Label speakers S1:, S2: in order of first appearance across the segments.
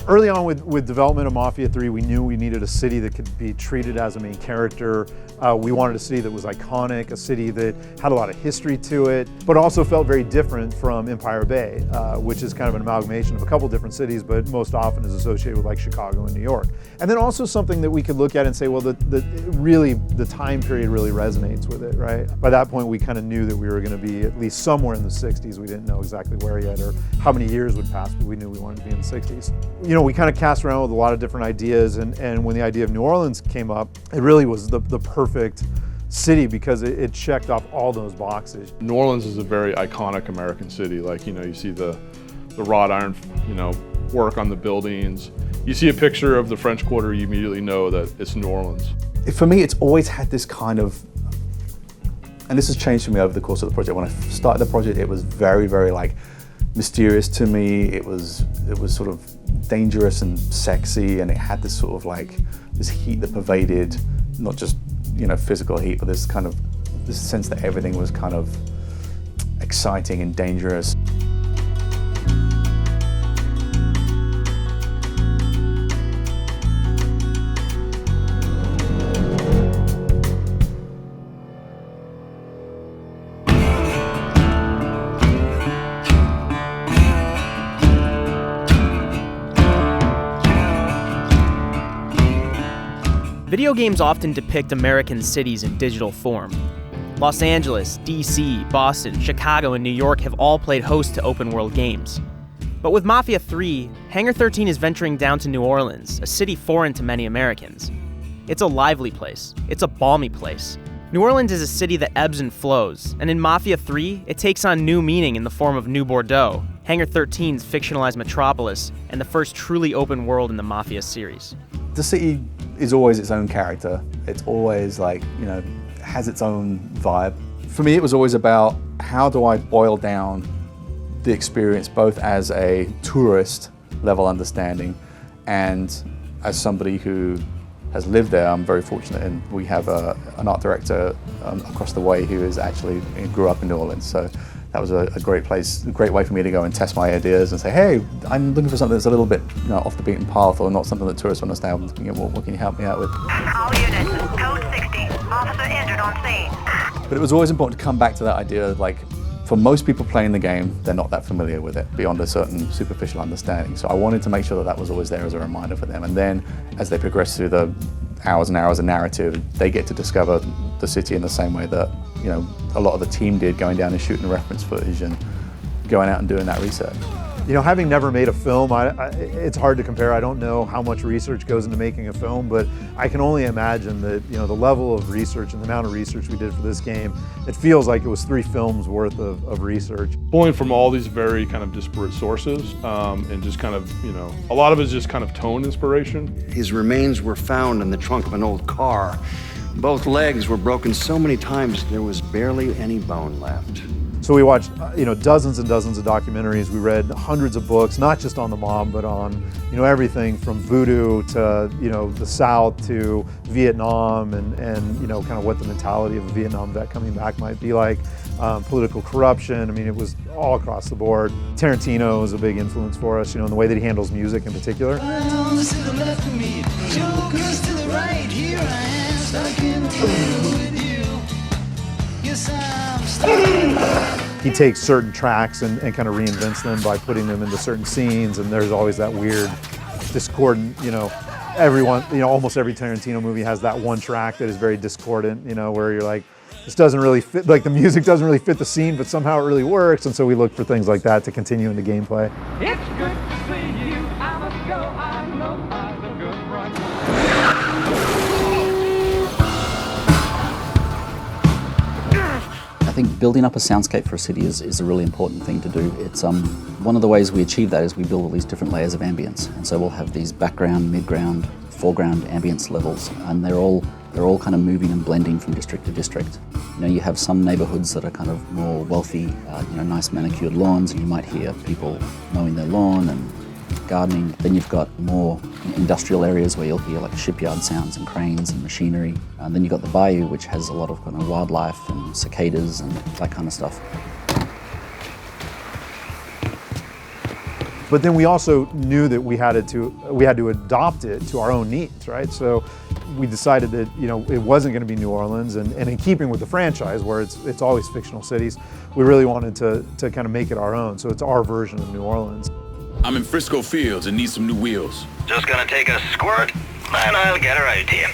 S1: Early on with development of Mafia 3, we knew we needed a city that could be treated as a main character. We wanted a city that was iconic, a city that had a lot of history to it, but also felt very different from Empire Bay, which is kind of an amalgamation of a couple different cities, but most often is associated with like Chicago and New York. And then also something that we could look at and say, well, the time period really resonates with it, right? By that point, we kind of knew that we were going to be at least somewhere in the 60s. We didn't know exactly where yet or how many years would pass, but we knew we wanted to be in the 60s. You know, we kind of cast around with a lot of different ideas, and when the idea of New Orleans came up, it really was the perfect city because it checked off all those boxes.
S2: New Orleans is a very iconic American city. Like, you know, you see the wrought iron, you know, work on the buildings. You see a picture of the French Quarter, you immediately know that it's New Orleans.
S3: For me, it's always had this kind of, and this has changed for me over the course of the project. When I started the project, it was very, very like mysterious to me. It was sort of dangerous and sexy, and it had this sort of like this heat that pervaded, not just, you know, physical heat, but this kind of this sense that everything was kind of exciting and dangerous.
S4: Video games often depict American cities in digital form. Los Angeles, DC, Boston, Chicago, and New York have all played host to open-world games. But with Mafia 3, Hangar 13 is venturing down to New Orleans, a city foreign to many Americans. It's a lively place. It's a balmy place. New Orleans is a city that ebbs and flows, and in Mafia 3, it takes on new meaning in the form of New Bordeaux, Hangar 13's fictionalized metropolis, and the first truly open world in the Mafia series.
S3: The city is always its own character. It's always like, you know, has its own vibe. For me, it was always about how do I boil down the experience both as a tourist level understanding and as somebody who has lived there. I'm very fortunate, and we have an art director across the way who is actually grew up in New Orleans. So that was a great place, a great way for me to go and test my ideas and say, hey, I'm looking for something that's a little bit, you know, off the beaten path, or not something that tourists understand. What can you help me out with?
S5: All units, code 60, officer injured on scene.
S3: But it was always important to come back to that idea, like, for most people playing the game, they're not that familiar with it beyond a certain superficial understanding. So I wanted to make sure that that was always there as a reminder for them. And then as they progress through the hours and hours of narrative, they get to discover the city in the same way that, you know, a lot of the team did, going down and shooting reference footage and going out and doing that research.
S1: You know, having never made a film, it's hard to compare. I don't know how much research goes into making a film, but I can only imagine that, you know, the level of research and the amount of research we did for this game, it feels like it was 3 films worth of research.
S2: Pulling from all these very kind of disparate sources and just kind of, you know, a lot of it is just kind of tone inspiration. His remains were found in the trunk of an old car. Both legs were broken so many times there was barely any bone left.
S1: So we watched, you know, dozens and dozens of documentaries. We read hundreds of books, not just on the mob, but on, you know, everything from voodoo to, you know, the South to Vietnam and you know, kind of what the mentality of a Vietnam vet coming back might be like. Political corruption. I mean, it was all across the board. Tarantino is a big influence for us, you know, in the way that he handles music in particular. He takes certain tracks and kind of reinvents them by putting them into certain scenes, and there's always that weird discordant, you know, everyone, you know, almost every Tarantino movie has that one track that is very discordant, you know, where you're like, this doesn't really fit, like the music doesn't really fit the scene, but somehow it really works, and so we look for things like that to continue in the gameplay.
S6: It's good to see you, I must go, I know I've a good run.
S7: I think building up a soundscape for a city is a really important thing to do. It's one of the ways we achieve that is we build all these different layers of ambience, and so we'll have these background, midground, foreground ambience levels, and they're all kind of moving and blending from district to district. You know, you have some neighborhoods that are kind of more wealthy, you know, nice manicured lawns, and you might hear people mowing their lawn and gardening. Then you've got more industrial areas where you'll hear like shipyard sounds and cranes and machinery. And then you've got the bayou, which has a lot of kind of wildlife and cicadas and that kind of stuff.
S1: But then we also knew that we had to adopt it to our own needs, right? So we decided that it wasn't going to be New Orleans, and in keeping with the franchise, where it's always fictional cities, we really wanted to kind of make it our own. So it's our version of New Orleans.
S8: I'm in Frisco Fields and need some new wheels.
S5: Just gonna take a squirt, and I'll get her out to you.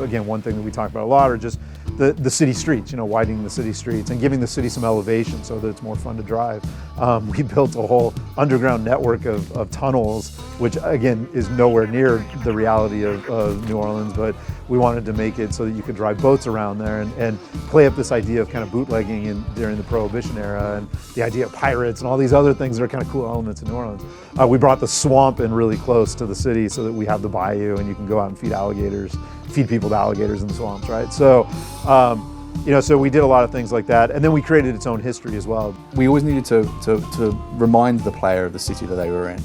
S1: Again, one thing that we talk about a lot are just the city streets, widening the city streets and giving the city some elevation so that it's more fun to drive. We built a whole underground network of tunnels, which again is nowhere near the reality of New Orleans, but we wanted to make it so that you could drive boats around there and play up this idea of kind of bootlegging during the Prohibition era, and the idea of pirates and all these other things that are kind of cool elements in New Orleans. We brought the swamp in really close to the city so that we have the bayou and you can go out and feed people to alligators in the swamps, right? So, so we did a lot of things like that, and then we created its own history as well.
S3: We always needed to remind the player of the city that they were in,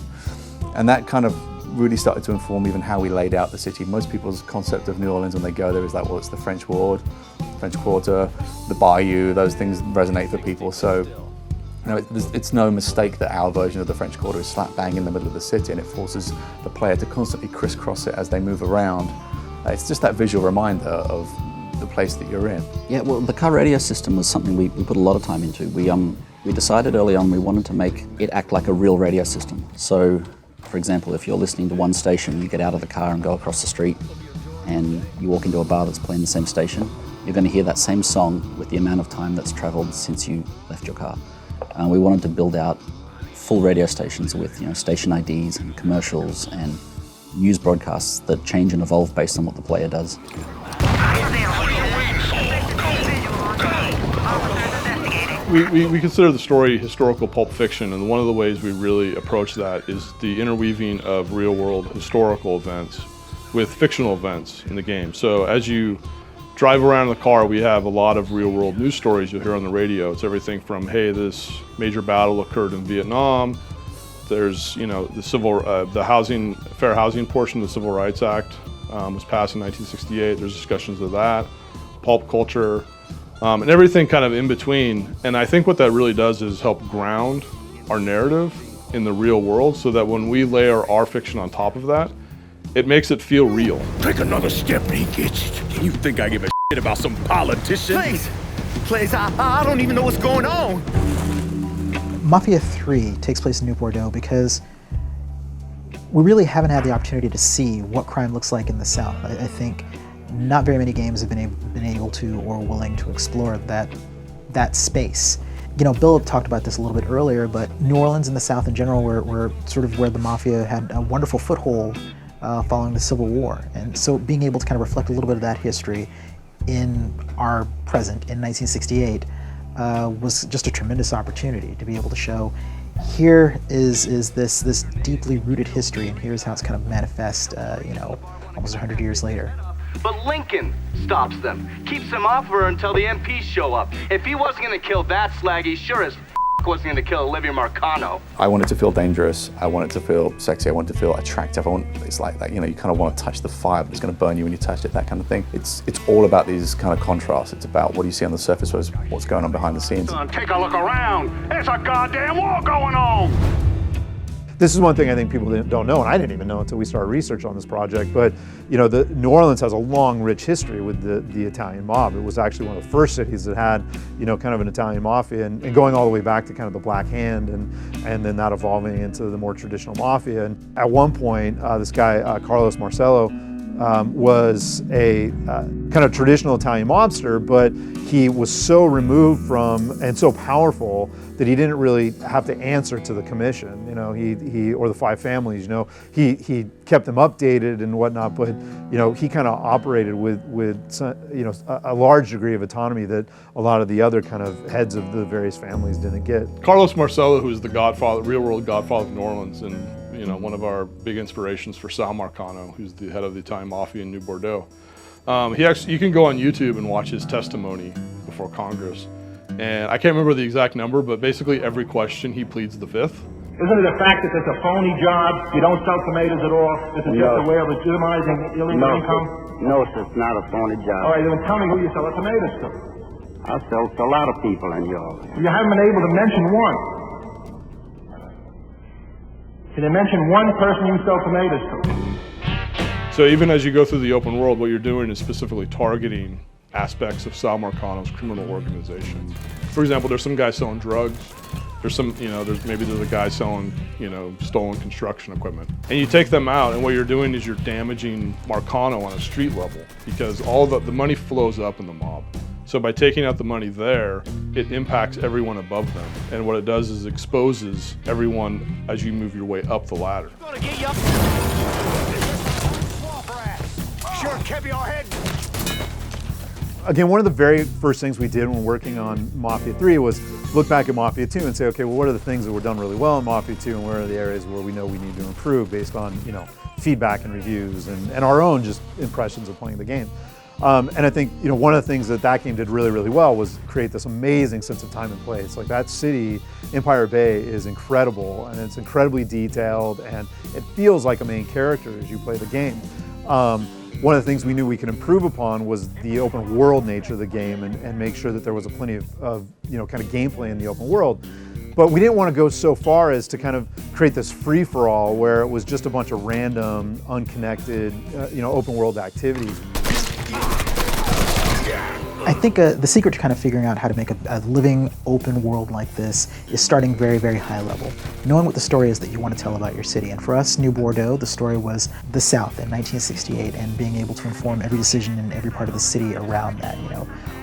S3: and that kind of really started to inform even how we laid out the city. Most people's concept of New Orleans when they go there is like, well, it's the French Ward, French Quarter, the bayou, those things resonate for people. So it's no mistake that our version of the French Quarter is slap bang in the middle of the city, and it forces the player to constantly crisscross it as they move around. It's just that visual reminder of the place that you're in.
S7: Yeah, well, the car radio system was something we put a lot of time into. We decided early on we wanted to make it act like a real radio system. So, for example, if you're listening to one station, you get out of the car and go across the street, and you walk into a bar that's playing the same station, you're going to hear that same song with the amount of time that's traveled since you left your car. We wanted to build out full radio stations with station IDs and commercials and news broadcasts that change and evolve based on what the player does.
S2: We consider the story historical pulp fiction, and one of the ways we really approach that is the interweaving of real-world historical events with fictional events in the game. So as you drive around in the car, we have a lot of real-world news stories you'll hear on the radio. It's everything from, hey, this major battle occurred in Vietnam. There's, the fair housing portion of the Civil Rights Act was passed in 1968. There's discussions of that, pulp culture, and everything kind of in between. And I think what that really does is help ground our narrative in the real world, so that when we layer our fiction on top of that, it makes it feel real.
S8: Take another step and he gets it. You think I give a shit about some politician?
S9: Please, I don't even know what's going on.
S10: Mafia III takes place in New Bordeaux because we really haven't had the opportunity to see what crime looks like in the South. I think not very many games have been able to or willing to explore that space. Bill talked about this a little bit earlier, but New Orleans and the South in general were sort of where the Mafia had a wonderful foothold following the Civil War. And so being able to kind of reflect a little bit of that history in our present in 1968 was just a tremendous opportunity to be able to show, here is this deeply rooted history, and here's how it's kind of manifest, almost 100 years later.
S9: But Lincoln stops them, keeps them off her until the MPs show up. If he wasn't gonna kill that slag, he sure as wasn't gonna kill Olivia Marcano.
S3: I want it to feel dangerous. I want it to feel sexy. I want it to feel attractive. It's like that, you kind of want to touch the fire, but it's going to burn you when you touch it, that kind of thing. It's all about these kind of contrasts. It's about what do you see on the surface versus what's going on behind the scenes.
S8: Take a look around. There's a goddamn war going on.
S1: This is one thing I think people don't know, and I didn't even know until we started research on this project, but the New Orleans has a long, rich history with the Italian mob. It was actually one of the first cities that had, kind of an Italian mafia, and going all the way back to kind of the Black Hand, and then that evolving into the more traditional mafia. And at one point, this guy, Carlos Marcello, was a kind of traditional Italian mobster, but he was so removed from and so powerful that he didn't really have to answer to the commission, he or the five families, he kept them updated and whatnot, but he kind of operated with a large degree of autonomy that a lot of the other kind of heads of the various families didn't get.
S2: Carlos Marcello, who's the godfather, real-world godfather of New Orleans, and one of our big inspirations for Sal Marcano, who's the head of the Italian Mafia in New Bordeaux. You can go on YouTube and watch his testimony before Congress. And I can't remember the exact number, but basically every question he pleads the fifth.
S11: Isn't it a fact that it's a phony job? You don't sell tomatoes at all? This is just a way of legitimizing illegal income?
S12: No, sir, it's not a phony job.
S11: All right, then tell me who you sell the tomatoes to.
S12: I sell to a lot of people in New Orleans.
S11: You haven't been able to mention one. Can you mention one person you sell tomatoes to?
S2: So even as you go through the open world, what you're doing is specifically targeting aspects of Sal Marcano's criminal organization. For example, there's some guy selling drugs. There's there's a guy selling, stolen construction equipment. And you take them out, and what you're doing is you're damaging Marcano on a street level, because all the money flows up in the mob. So by taking out the money there, it impacts everyone above them. And what it does is exposes everyone as you move your way up the ladder.
S1: Again, one of the very first things we did when working on Mafia 3 was look back at Mafia 2 and say, okay, well, what are the things that were done really well in Mafia 2 and where are the areas where we know we need to improve based on, feedback and reviews and our own just impressions of playing the game. And I think, one of the things that game did really, really well was create this amazing sense of time and place. Like that city, Empire Bay, is incredible and it's incredibly detailed and it feels like a main character as you play the game. One of the things we knew we could improve upon was the open world nature of the game and make sure that there was plenty of kind of gameplay in the open world. But we didn't want to go so far as to kind of create this free-for-all where it was just a bunch of random, unconnected, open world activities.
S10: I think the secret to kind of figuring out how to make a living open world like this is starting very, very high level. Knowing what the story is that you want to tell about your city. And for us, New Bordeaux, the story was the South in 1968 and being able to inform every decision in every part of the city around that.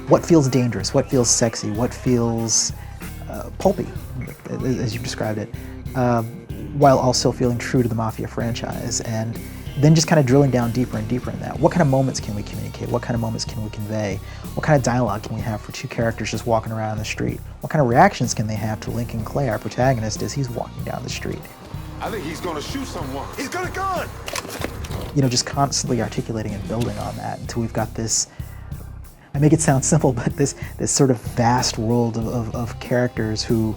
S10: What feels dangerous, what feels sexy, what feels pulpy, as you've described it, while also feeling true to the Mafia franchise. And then just kind of drilling down deeper and deeper in that. What kind of moments can we communicate? What kind of moments can we convey? What kind of dialogue can we have for two characters just walking around the street? What kind of reactions can they have to Lincoln Clay, our protagonist, as he's walking down the street?
S8: I think he's gonna shoot someone. He's got a gun!
S10: Just constantly articulating and building on that until we've got this, I make it sound simple, but this sort of vast world of characters who,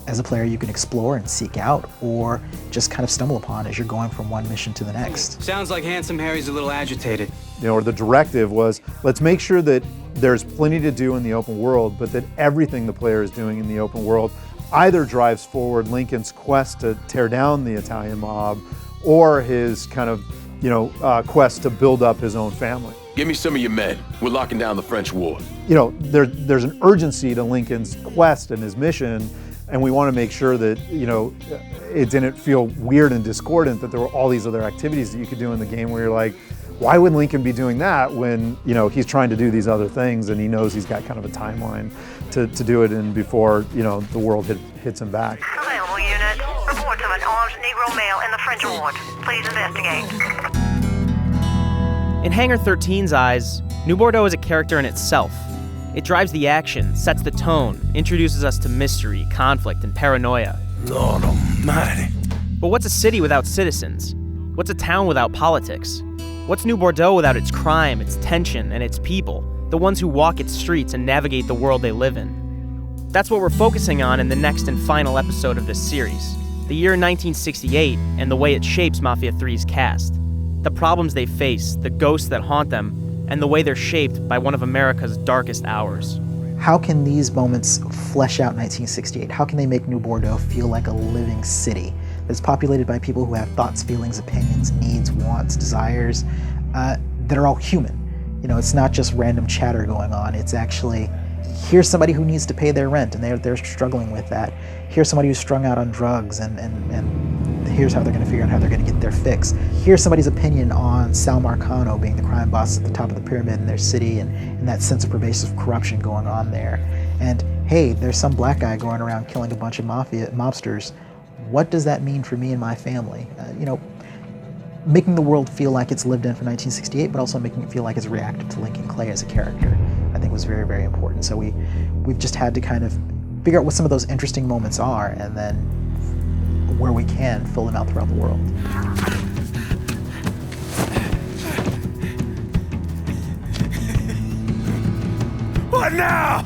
S10: as a player you can explore and seek out or just kind of stumble upon as you're going from one mission to the next.
S13: Sounds like Handsome Harry's a little agitated.
S1: Or the directive was, let's make sure that there's plenty to do in the open world, but that everything the player is doing in the open world either drives forward Lincoln's quest to tear down the Italian mob or his kind of, quest to build up his own family.
S8: Give me some of your men. We're locking down the French war.
S1: There's an urgency to Lincoln's quest and his mission, and we want to make sure that, it didn't feel weird and discordant that there were all these other activities that you could do in the game where you're like, why would Lincoln be doing that when, he's trying to do these other things and he knows he's got kind of a timeline to do it in before, the world hits him back.
S5: Available unit. Reports of an armed Negro male in the French ward. Please investigate.
S4: In Hangar 13's eyes, New Bordeaux is a character in itself. It drives the action, sets the tone, introduces us to mystery, conflict, and paranoia.
S8: Lord almighty.
S4: But what's a city without citizens? What's a town without politics? What's New Bordeaux without its crime, its tension, and its people, the ones who walk its streets and navigate the world they live in? That's what we're focusing on in the next and final episode of this series, the year 1968 and the way it shapes Mafia 3's cast, the problems they face, the ghosts that haunt them, and the way they're shaped by one of America's darkest hours.
S10: How can these moments flesh out 1968? How can they make New Bordeaux feel like a living city that's populated by people who have thoughts, feelings, opinions, needs, wants, desires, that are all human? It's not just random chatter going on. It's actually, here's somebody who needs to pay their rent and they're struggling with that. Here's somebody who's strung out on drugs and here's how they're going to figure out how they're going to get their fix. Here's somebody's opinion on Sal Marcano being the crime boss at the top of the pyramid in their city and that sense of pervasive corruption going on there. And hey, there's some black guy going around killing a bunch of mobsters. What does that mean for me and my family? Making the world feel like it's lived in for 1968, but also making it feel like it's reactive to Lincoln Clay as a character, I think was very, very important. So we've just had to kind of figure out what some of those interesting moments are, and then where we can fill them out throughout the world.
S8: What now?